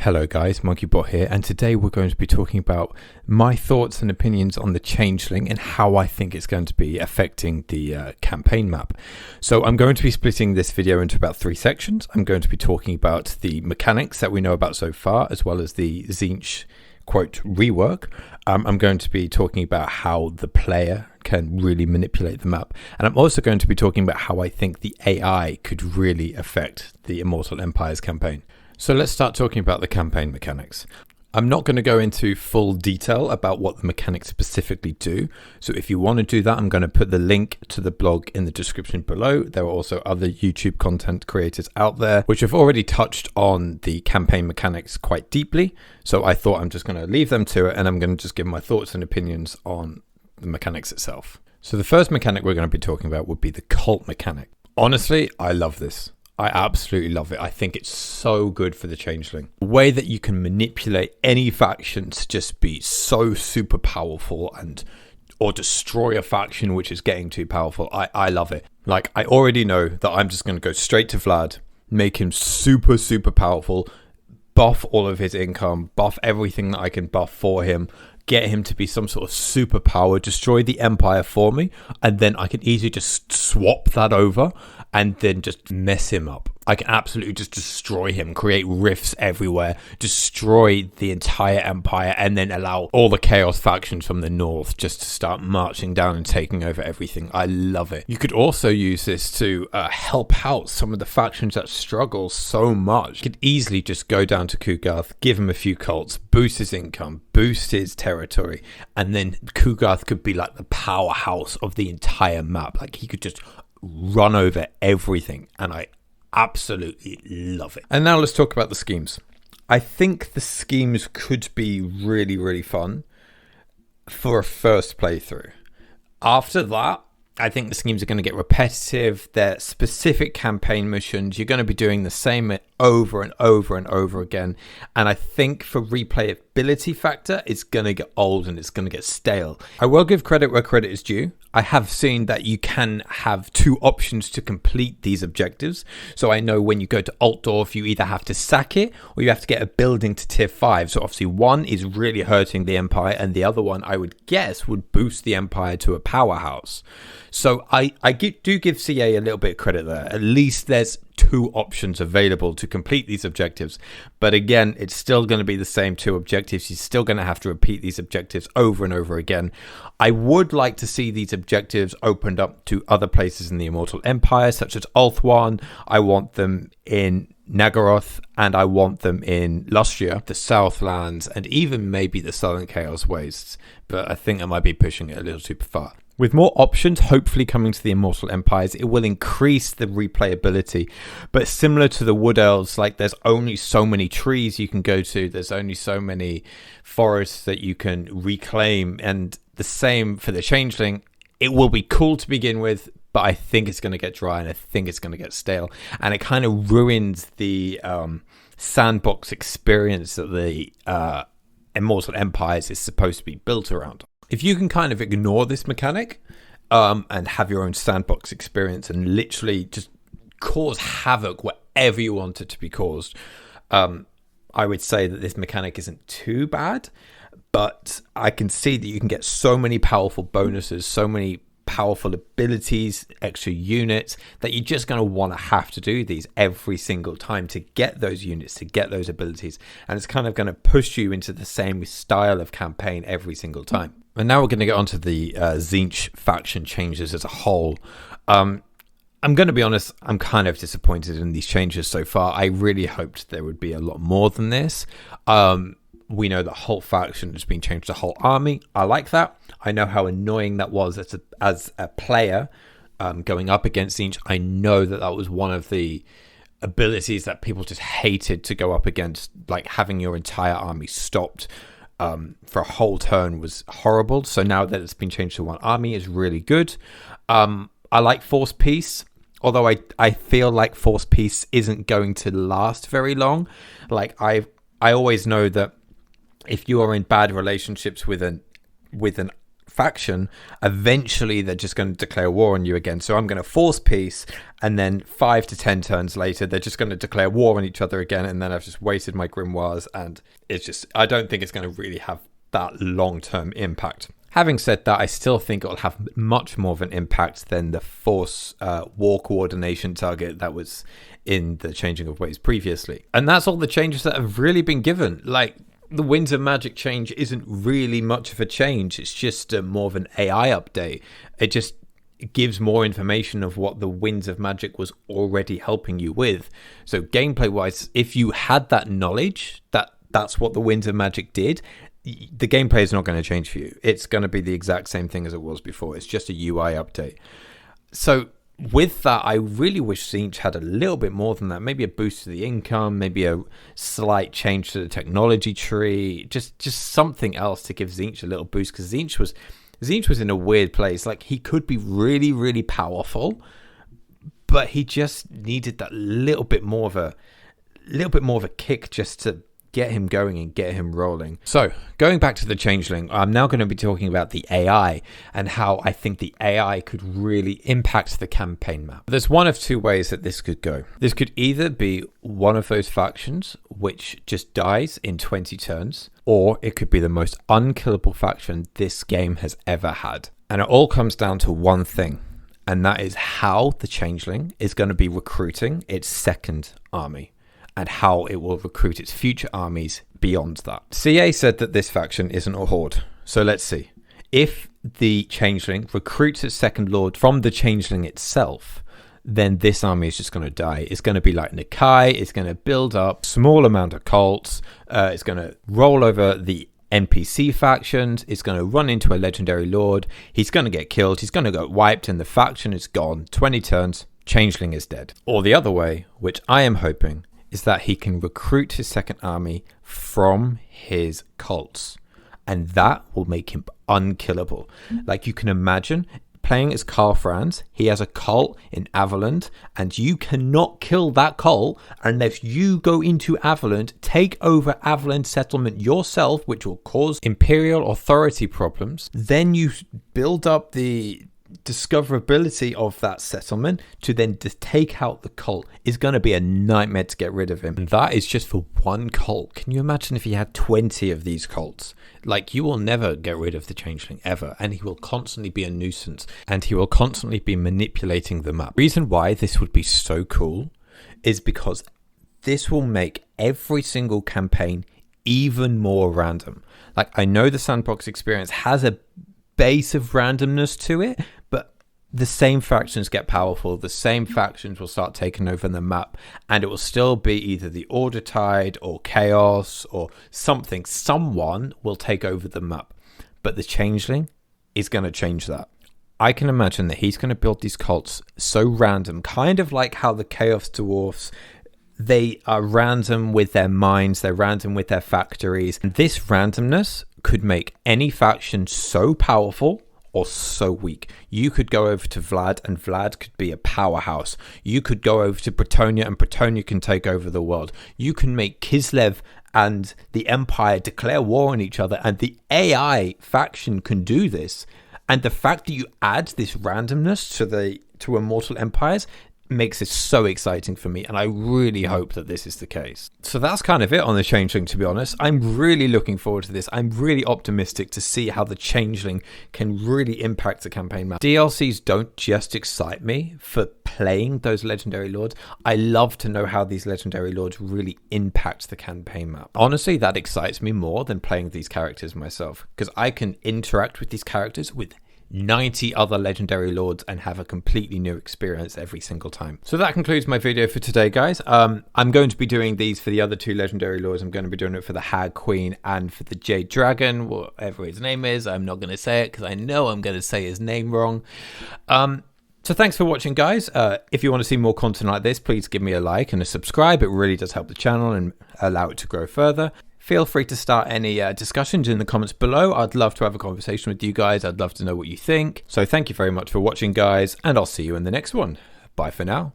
Hello guys, MonkeyBot here, and today we're going to be talking about my thoughts and opinions on the Changeling and how I think it's going to be affecting the campaign map. So I'm going to be splitting this video into about 3 sections. I'm going to be talking about the mechanics that we know about so far, as well as the tzeentch quote rework. I'm going to be talking about how the player can really manipulate the map, and I'm also going to be talking about how I think the AI could really affect the Immortal Empires campaign. So let's start talking about the campaign mechanics. I'm not going to go into full detail about what the mechanics specifically do. So if you want to do that, I'm going to put the link to the blog in the description below. There are also other YouTube content creators out there which have already touched on the campaign mechanics quite deeply. So I thought I'm just going to leave them to it, and I'm going to just give my thoughts and opinions on the mechanics itself. So the first mechanic we're going to be talking about would be the cult mechanic. Honestly, I love this. I absolutely love it. I think it's so good for the Changeling. The way that you can manipulate any faction to just be so super powerful or destroy a faction which is getting too powerful. I love it. Like, I already know that I'm just going to go straight to Vlad, make him super, super powerful, buff all of his income, buff everything that I can buff for him, get him to be some sort of superpower, destroy the empire for me, and then I can easily just swap that over and then just mess him up. I can absolutely just destroy him, create rifts everywhere, destroy the entire empire, and then allow all the chaos factions from the north just to start marching down and taking over everything. I love it. You could also use this to help out some of the factions that struggle so much. You could easily just go down to Kugarth, give him a few cults, boost his income, boost his territory, and then Kugarth could be like the powerhouse of the entire map. Like, he could just run over everything, and I absolutely love it. And now let's talk about the schemes. I think the schemes could be really, really fun for a first playthrough. After that, I think the schemes are going to get repetitive. They're specific campaign missions. You're going to be doing the same over and over and over again. And I think for replayability factor, it's going to get old and it's going to get stale. I will give credit where credit is due. I have seen that you can have 2 options to complete these objectives. So I know when you go to Altdorf, you either have to sack it or you have to get a building to tier 5. So obviously one is really hurting the empire, and the other one, I would guess, would boost the empire to a powerhouse. So I do give CA a little bit of credit there. At least there's 2 options available to complete these objectives. But again, it's still going to be the same 2 objectives. You're still going to have to repeat these objectives over and over again. I would like to see these objectives opened up to other places in the Immortal Empire, such as Ulthuan. I want them in Naggaroth, and I want them in Lustria, the Southlands, and even maybe the Southern Chaos Wastes. But I think I might be pushing it a little too far. With more options hopefully coming to the Immortal Empires, it will increase the replayability. But similar to the Wood Elves, like, there's only so many trees you can go to. There's only so many forests that you can reclaim. And the same for the Changeling. It will be cool to begin with, but I think it's going to get dry and I think it's going to get stale. And it kind of ruins the sandbox experience that the Immortal Empires is supposed to be built around. If you can kind of ignore this mechanic and have your own sandbox experience and literally just cause havoc wherever you want it to be caused, I would say that this mechanic isn't too bad. But I can see that you can get so many powerful bonuses, so many powerful abilities, extra units, that you're just going to have to do these every single time to get those units, to get those abilities. And it's kind of going to push you into the same style of campaign every single time. And now we're going to get onto the tzeentch faction changes as a whole. I'm going to be honest, I'm kind of disappointed in these changes so far. I really hoped there would be a lot more than this. We know that whole faction has been changed to whole army. I like that. I know how annoying that was as a player going up against tzeentch. I know that was one of the abilities that people just hated to go up against. Like, having your entire army stopped for a whole turn was horrible. So now that it's been changed to 1 army is really good. I like Force Peace, although I feel like Force Peace isn't going to last very long. Like, I always know that if you are in bad relationships with an faction, eventually they're just going to declare war on you again. So I'm going to force peace, and then 5 to 10 turns later, they're just going to declare war on each other again, and then I've just wasted my grimoires, and it's just, I don't think it's going to really have that long-term impact. Having said that, I still think it'll have much more of an impact than the force war coordination target that was in the Changing of Ways previously. And that's all the changes that have really been given. Like, the Winds of Magic change isn't really much of a change. It's just more of an AI update. It just gives more information of what the Winds of Magic was already helping you with. So gameplay-wise, if you had that knowledge that that's what the Winds of Magic did, the gameplay is not going to change for you. It's going to be the exact same thing as it was before. It's just a UI update. So with that, I really wish tzeentch had a little bit more than that. Maybe a boost to the income, maybe a slight change to the technology tree, just something else to give tzeentch a little boost, because tzeentch was in a weird place. Like, he could be really, really powerful, but he just needed that little bit more of a kick just to get him going and get him rolling. So going back to the Changeling, I'm now going to be talking about the AI and how I think the AI could really impact the campaign map. There's one of two ways that this could go. This could either be one of those factions which just dies in 20 turns, or it could be the most unkillable faction this game has ever had. And it all comes down to one thing, and that is how the Changeling is going to be recruiting its second army, and how it will recruit its future armies beyond that. CA said that this faction isn't a horde. So let's see. If the Changeling recruits its second lord from the Changeling itself, then this army is just going to die. It's going to be like Nikai. It's going to build up small amount of cults. It's going to roll over the NPC factions. It's going to run into a legendary lord. He's going to get killed. He's going to get wiped, and the faction is gone. 20 turns, Changeling is dead. Or the other way, which I am hoping, is that he can recruit his second army from his cults, and that will make him unkillable. Like, you can imagine playing as Karl Franz, he has a cult in Averland, and you cannot kill that cult unless you go into Averland, take over Averland settlement yourself, which will cause Imperial authority problems. Then you build up the discoverability of that settlement to then take out the cult. Is going to be a nightmare to get rid of him, and that is just for one cult. Can you imagine if he had 20 of these cults? Like, you will never get rid of the Changeling ever, and he will constantly be a nuisance, and he will constantly be manipulating the map. Reason why this would be so cool is because this will make every single campaign even more random. Like, I know the sandbox experience has a base of randomness to it, but the same factions get powerful, the same factions will start taking over the map, and it will still be either the Order Tide or Chaos or something. Someone will take over the map, but the Changeling is going to change that. I can imagine that he's going to build these cults so random, kind of like how the Chaos Dwarfs, they are random with their mines, they're random with their factories, and this randomness could make any faction so powerful or so weak. You could go over to Vlad, and Vlad could be a powerhouse. You could go over to Bretonia, and Bretonia can take over the world. You can make Kislev and the Empire declare war on each other, and the AI faction can do this. And the fact that you add this randomness to Immortal Empires makes it so exciting for me, and I really hope that this is the case. So that's kind of it on the Changeling, to be honest. I'm really looking forward to this. I'm really optimistic to see how the Changeling can really impact the campaign map. DLCs don't just excite me for playing those legendary lords. I love to know how these legendary lords really impact the campaign map. Honestly, that excites me more than playing these characters myself, because I can interact with these characters with 90 other legendary lords and have a completely new experience every single time. So that concludes my video for today, guys. I'm going to be doing these for the other two legendary lords. I'm going to be doing it for the Hag Queen and for the Jade Dragon, whatever his name is. I'm not going to say it because I know I'm going to say his name wrong. So thanks for watching, guys. If you want to see more content like this, please give me a like and a subscribe. It really does help the channel and allow it to grow further. Feel free to start any discussions in the comments below. I'd love to have a conversation with you guys. I'd love to know what you think. So thank you very much for watching, guys, and I'll see you in the next one. Bye for now.